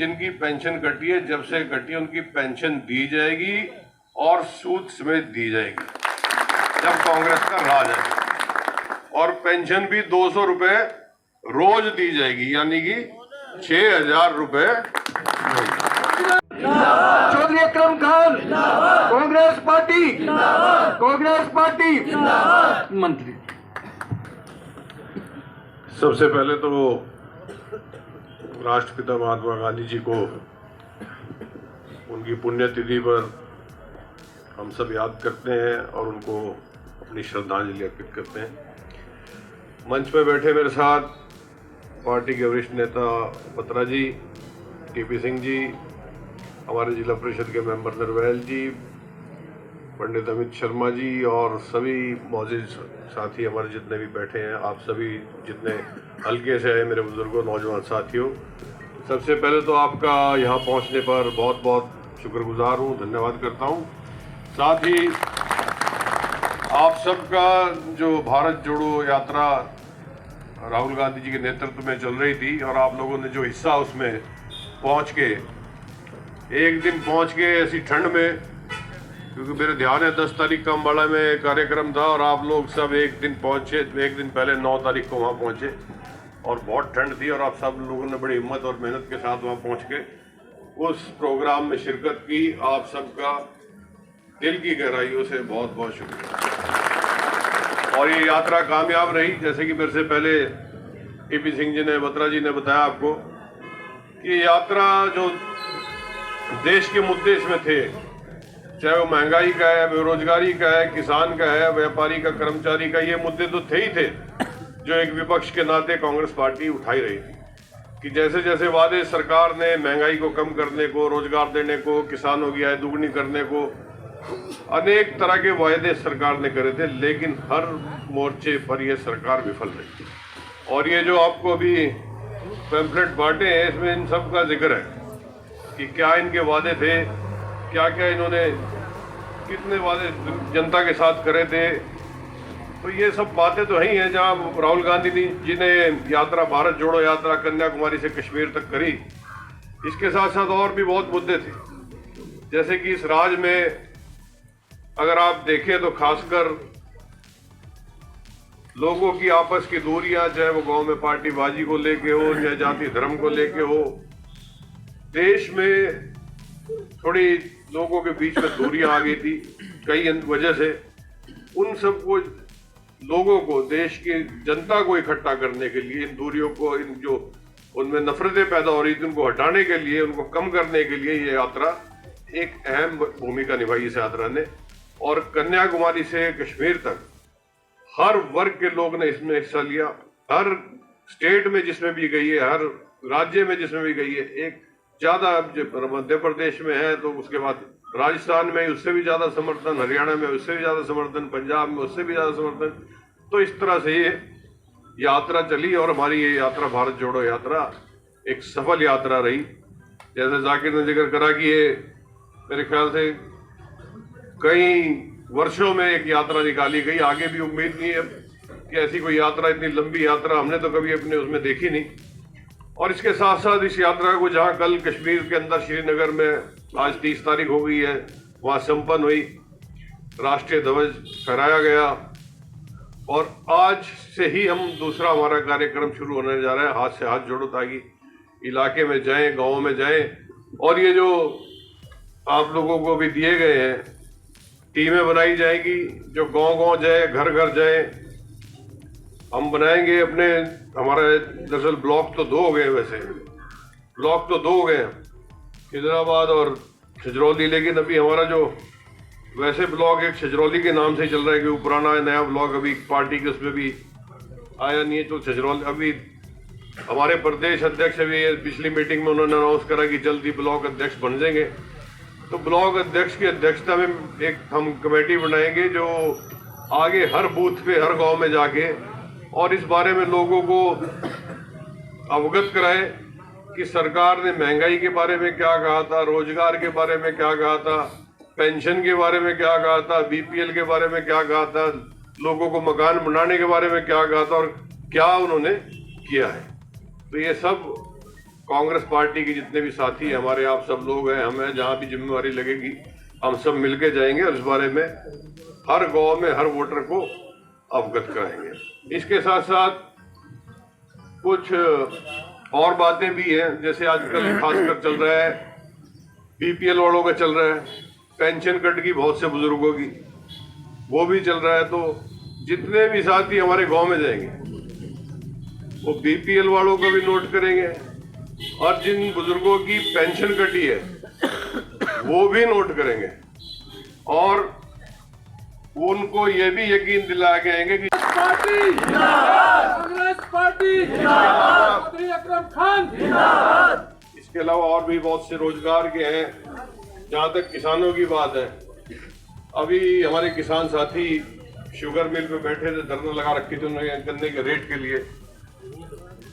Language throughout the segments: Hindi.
जिनकी पेंशन कटी है, जब से कटी उनकी पेंशन दी जाएगी और सूद समेत दी जाएगी जब कांग्रेस का राज है। और पेंशन भी 200 रुपए रोज दी जाएगी, यानी कि 6,000 रुपए। चौधरी अकरम खान, कांग्रेस पार्टी, कांग्रेस पार्टी मंत्री। सबसे पहले तो राष्ट्रपिता महात्मा गांधी जी को उनकी पुण्यतिथि पर हम सब याद करते हैं और उनको अपनी श्रद्धांजलि अर्पित करते हैं। मंच पर बैठे मेरे साथ पार्टी के वरिष्ठ नेता बत्रा जी, टीपी सिंह जी, हमारे जिला परिषद के मेंबर नरवैल जी, पंडित अमित शर्मा जी और सभी मौजूद साथी हमारे जितने भी बैठे हैं, आप सभी जितने हल्के से आए मेरे बुजुर्गों, नौजवान साथियों, सबसे पहले तो आपका यहाँ पहुँचने पर बहुत बहुत शुक्रगुजार हूँ, धन्यवाद करता हूँ। साथ ही आप सबका जो भारत जोड़ो यात्रा राहुल गांधी जी के नेतृत्व में चल रही थी और आप लोगों ने जो हिस्सा उसमें पहुँच के एक दिन पहुँच के ऐसी ठंड में, क्योंकि मेरे ध्यान है 10 तारीख का अम्बाला में कार्यक्रम था और आप लोग सब एक दिन पहुंचे, एक दिन पहले 9 तारीख को वहां पहुंचे और बहुत ठंड थी और आप सब लोगों ने बड़ी हिम्मत और मेहनत के साथ वहां पहुंच के उस प्रोग्राम में शिरकत की। आप सबका दिल की गहराइयों से बहुत बहुत शुक्रिया। और ये यात्रा कामयाब रही, जैसे कि मेरे से पहले टीपी सिंह जी ने, बत्रा जी ने बताया आपको कि यात्रा जो देश के मुद्दे इसमें थे, चाहे वो महंगाई का है, बेरोजगारी का है, किसान का है, व्यापारी का, कर्मचारी का, ये मुद्दे तो थे ही थे जो एक विपक्ष के नाते कांग्रेस पार्टी उठाई रही थी कि जैसे जैसे वादे सरकार ने महंगाई को कम करने को, रोजगार देने को, किसानों की आय दुगनी करने को, अनेक तरह के वायदे सरकार ने करे थे, लेकिन हर मोर्चे पर यह सरकार विफल रही। और ये जो आपको अभी पैम्फलेट बांटे हैं, इसमें इन सब का जिक्र है कि क्या इनके वादे थे, क्या क्या इन्होंने कितने वादे जनता के साथ करे थे। तो ये सब बातें तो ही हैं। जहां राहुल गांधी जी ने यात्रा, भारत जोड़ो यात्रा कन्याकुमारी से कश्मीर तक करी, इसके साथ साथ और भी बहुत मुद्दे थे, जैसे कि इस राज्य में अगर आप देखें तो खासकर लोगों की आपस की दूरियां, चाहे वो गांव में पार्टीबाजी को लेके हो, चाहे जाति धर्म को लेके हो, देश में थोड़ी लोगों के बीच में दूरियां आ गई थी कई वजह से। उन सबको, लोगों को, देश की जनता को इकट्ठा करने के लिए, इन दूरियों को, इन जो उनमें नफरतें पैदा हो रही थी, उनको हटाने के लिए, उनको कम करने के लिए ये यात्रा एक अहम भूमिका निभाई इस यात्रा ने। और कन्याकुमारी से कश्मीर तक हर वर्ग के लोग ने इसमें हिस्सा लिया। हर स्टेट में जिसमें भी गई है, हर राज्य में जिसमें भी गई है, एक ज्यादा मध्य प्रदेश में है तो उसके बाद राजस्थान में उससे भी ज्यादा समर्थन, हरियाणा में उससे भी ज्यादा समर्थन, पंजाब में उससे भी ज्यादा समर्थन। तो इस तरह से ये यात्रा चली और हमारी ये यात्रा, भारत जोड़ो यात्रा, एक सफल यात्रा रही। जैसे जाकिर ने जिक्र करा कि ये मेरे ख्याल से कई वर्षों में एक यात्रा निकाली गई, आगे भी उम्मीद नहीं है कि ऐसी कोई यात्रा, इतनी लंबी यात्रा हमने तो कभी अपने उसमें देखी नहीं। और इसके साथ साथ इस यात्रा को, जहां कल कश्मीर के अंदर श्रीनगर में आज 30 तारीख हो गई है, वहां संपन्न हुई, राष्ट्रीय ध्वज फहराया गया और आज से ही हम दूसरा हमारा कार्यक्रम शुरू होने जा रहा है, हाथ से हाथ जोड़ो, ताकि इलाके में जाएं, गाँव में जाएं। और ये जो आप लोगों को भी दिए गए हैं, टीमें बनाई जाएगी जो गांव-गांव जाए, घर घर जाए। हम बनाएंगे अपने, हमारे दरअसल ब्लॉक तो 2 हो गए, वैसे ब्लॉक तो 2 हो गए हैदराबाद और छजरौली, लेकिन अभी हमारा जो वैसे ब्लॉक एक छजरौली के नाम से चल रहा है, क्योंकि पुराना नया ब्लॉक अभी पार्टी के उसमें भी आया नहीं है। तो छजरौली, अभी हमारे प्रदेश अध्यक्ष अभी पिछली मीटिंग में उन्होंने अनाउंस करा कि जल्दी ब्लॉक अध्यक्ष बन जाएंगे। तो ब्लॉक अध्यक्ष की अध्यक्षता में एक हम कमेटी बनाएंगे जो आगे हर बूथ पे, हर गांव में जाके और इस बारे में लोगों को अवगत कराए कि सरकार ने महंगाई के बारे में क्या कहा था, रोजगार के बारे में क्या कहा था, पेंशन के बारे में क्या कहा था, बीपीएल के बारे में क्या कहा था, लोगों को मकान बनाने के बारे में क्या कहा था और क्या उन्होंने किया है। तो ये सब कांग्रेस पार्टी के जितने भी साथी हैं हमारे, आप सब लोग हैं, हमें जहां भी जिम्मेवारी लगेगी हम सब मिलके जाएंगे और इस बारे में हर गांव में हर वोटर को अवगत कराएंगे। इसके साथ साथ कुछ और बातें भी हैं, जैसे आजकल खासकर चल रहा है बीपीएल वालों का चल रहा है, पेंशन कट की बहुत से बुजुर्गों की, वो भी चल रहा है। तो जितने भी साथी हमारे गांव में जाएंगे वो बीपीएल वालों को भी नोट करेंगे और जिन बुजुर्गों की पेंशन कटी है वो भी नोट करेंगे और उनको ये भी यकीन दिलाया गएंगे कि कांग्रेस पार्टी चौधरी अकरम खान। इसके अलावा और भी बहुत से रोजगार के हैं। जहां तक किसानों की बात है, अभी हमारे किसान साथी शुगर मिल पे बैठे थे, धरना लगा रखी थी उन्होंने गन्ने के रेट के लिए।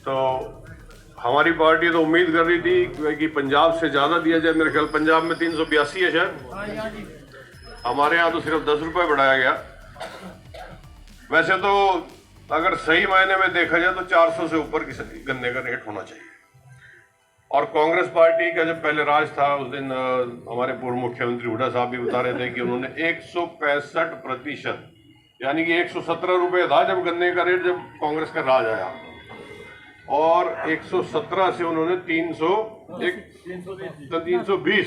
तो हमारी पार्टी तो उम्मीद कर रही थी कि पंजाब से ज्यादा दिया जाए। मेरे ख्याल पंजाब में 382 है शायद, हमारे यहाँ तो सिर्फ 10 रुपए बढ़ाया गया। वैसे तो अगर सही मायने में देखा जाए तो 400 से ऊपर की गन्ने का रेट होना चाहिए। और कांग्रेस पार्टी का जब पहले राज था उस दिन हमारे पूर्व मुख्यमंत्री हुड्डा साहब भी बता रहे थे कि उन्होंने 165% यानी कि 117 रुपए था जब गन्ने का रेट, जब कांग्रेस का राज आया, और 117 से उन्होंने 320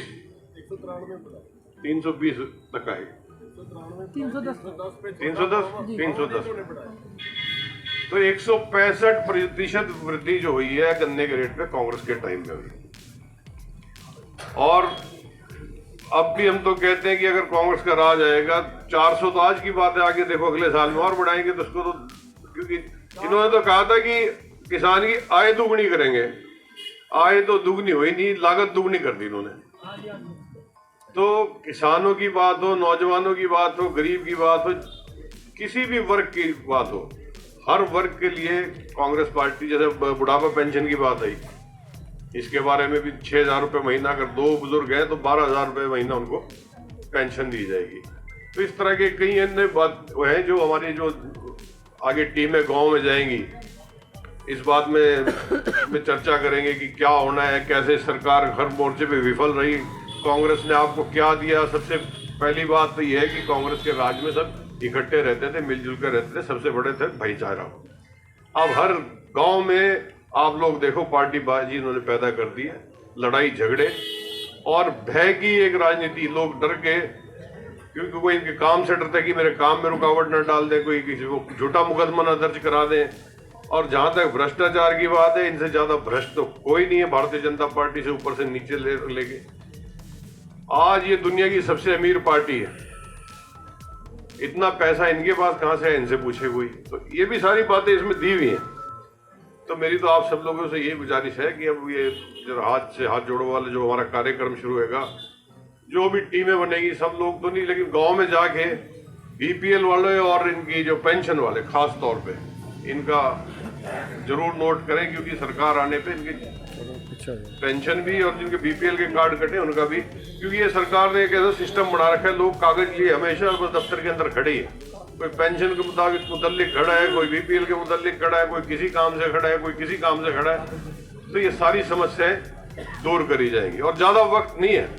तक आए। 310 तो 165% वृद्धि जो हुई है गन्ने के रेट पे कांग्रेस के टाइम में हुई। और अब भी हम तो कहते हैं कि अगर कांग्रेस का राज आएगा, 400 तो आज की बात है, आगे देखो अगले साल में और बढ़ाएंगे तो उसको तो, क्योंकि इन्होंने तो कहा था कि किसान की आय दुगनी करेंगे। आय तो दुगनी हुई नहीं, लागत दुगनी कर दी इन्होंने। तो किसानों की बात हो, नौजवानों की बात हो, गरीब की बात हो, किसी भी वर्ग की बात हो, हर वर्ग के लिए कांग्रेस पार्टी, जैसे बुढ़ापा पेंशन की बात आई, इसके बारे में भी 6,000 रुपये महीना, अगर 2 बुजुर्ग हैं तो 12,000 रुपये महीना उनको पेंशन दी जाएगी। तो इस तरह के कई अन्य बात है जो हमारी जो आगे टीमें गांव में जाएंगी, इस बात में चर्चा करेंगे कि क्या होना है, कैसे सरकार हर मोर्चे पे विफल रही, कांग्रेस ने आपको क्या दिया। सबसे पहली बात तो यह है कि कांग्रेस के राज में सब इकट्ठे रहते थे, मिलजुल कर रहते थे, सबसे बड़े थे भाईचारा। अब हर गांव में आप लोग देखो पार्टी बाजी इन्होंने पैदा कर दी है, लड़ाई झगड़े और भय की एक राजनीति। लोग डर के, क्योंकि कोई इनके काम से डरता है कि मेरे काम में रुकावट न डाल दे, कोई किसी को झूठा मुकदमा न दर्ज करा दें। और जहां तक भ्रष्टाचार की बात है, इनसे ज्यादा भ्रष्ट तो कोई नहीं है भारतीय जनता पार्टी से ऊपर से नीचे लेके। आज ये दुनिया की सबसे अमीर पार्टी है, इतना पैसा इनके पास कहां से है, इनसे पूछे कोई। तो ये भी सारी बातें इसमें दी हुई हैं। तो मेरी तो आप सब लोगों से ये गुजारिश है कि अब ये जो हाथ से हाथ जोड़ो वाले जो हमारा कार्यक्रम शुरू होगा, जो भी टीमें बनेगी, सब लोग तो नहीं लेकिन गांव में जाके बीपीएल वाले और इनकी जो पेंशन वाले खास तौर पे इनका जरूर नोट करें, क्योंकि सरकार आने पे इनके पेंशन भी और जिनके बीपीएल के कार्ड कटे उनका भी, क्योंकि ये सरकार ने एक ऐसा सिस्टम बना रखा है, लोग कागज लिए हमेशा बस दफ्तर के अंदर खड़े हैं। कोई पेंशन के मुताबिक खड़ा है, कोई बीपीएल के मुताबिक खड़ा है, कोई किसी काम से खड़ा है, कोई किसी काम से खड़ा है। तो ये सारी समस्याएं दूर करी जाएंगी और ज्यादा वक्त नहीं है।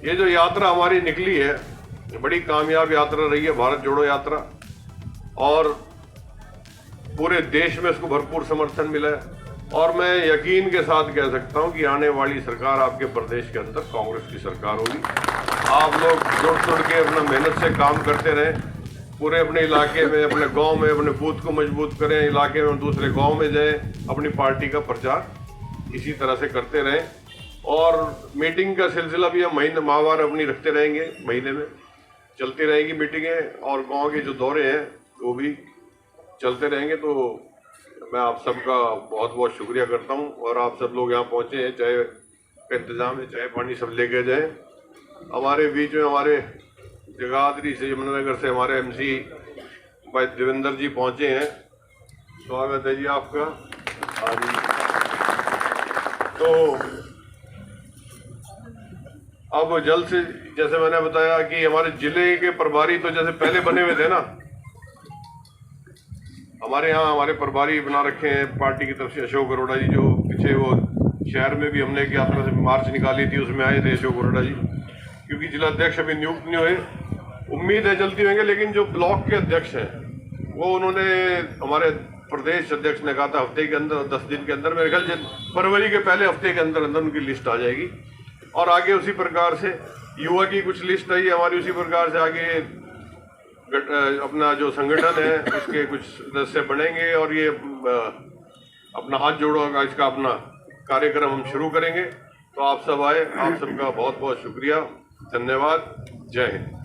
ये जो यात्रा हमारी निकली है, बड़ी कामयाब यात्रा रही है, भारत जोड़ो यात्रा, और पूरे देश में इसको भरपूर समर्थन मिला है। और मैं यकीन के साथ कह सकता हूं कि आने वाली सरकार आपके प्रदेश के अंदर कांग्रेस की सरकार होगी। आप लोग जुड़ के अपना मेहनत से काम करते रहें, पूरे अपने इलाके में, अपने गांव में अपने बूथ को मजबूत करें, इलाके में दूसरे गांव में जाएं, अपनी पार्टी का प्रचार इसी तरह से करते रहें। और मीटिंग का सिलसिला भी हम महीने माहवार अपनी रखते रहेंगे, महीने में चलती रहेंगी मीटिंगें, और गाँव के जो दौरे हैं वो भी चलते रहेंगे। तो मैं आप सबका बहुत बहुत शुक्रिया करता हूं। और आप सब लोग यहाँ पहुंचे हैं, चाय का इंतजाम है, चाय पानी सब लेके जाएं। हमारे बीच में हमारे जगाधरी से, यमुनानगर से हमारे एमसी भाई देवेंद्र जी पहुंचे हैं, स्वागत है जी आपका। तो अब जल्द से, जैसे मैंने बताया कि हमारे जिले के प्रभारी तो जैसे पहले बने हुए थे ना, हमारे यहाँ हमारे प्रभारी बना रखे हैं पार्टी की तरफ से अशोक अरोड़ा जी, जो पीछे वो शहर में भी हमने एक यात्रा से मार्च निकाली थी, उसमें आए थे अशोक अरोड़ा जी, क्योंकि जिला अध्यक्ष अभी नियुक्त नहीं हुए, उम्मीद है जल्दी होंगे। लेकिन जो ब्लॉक के अध्यक्ष हैं वो उन्होंने, हमारे प्रदेश अध्यक्ष ने कहा था हफ्ते के अंदर, 10 दिन के अंदर, मेरे ख्याल फरवरी के पहले हफ्ते के अंदर अंदर उनकी लिस्ट आ जाएगी। और आगे उसी प्रकार से युवा की कुछ लिस्ट आई हमारी, उसी प्रकार से आगे अपना जो संगठन है उसके कुछ सदस्य बनेंगे और ये अपना हाथ जोड़ोगा इसका अपना कार्यक्रम हम शुरू करेंगे। तो आप सब आए, आप सबका बहुत बहुत शुक्रिया, धन्यवाद, जय हिंद।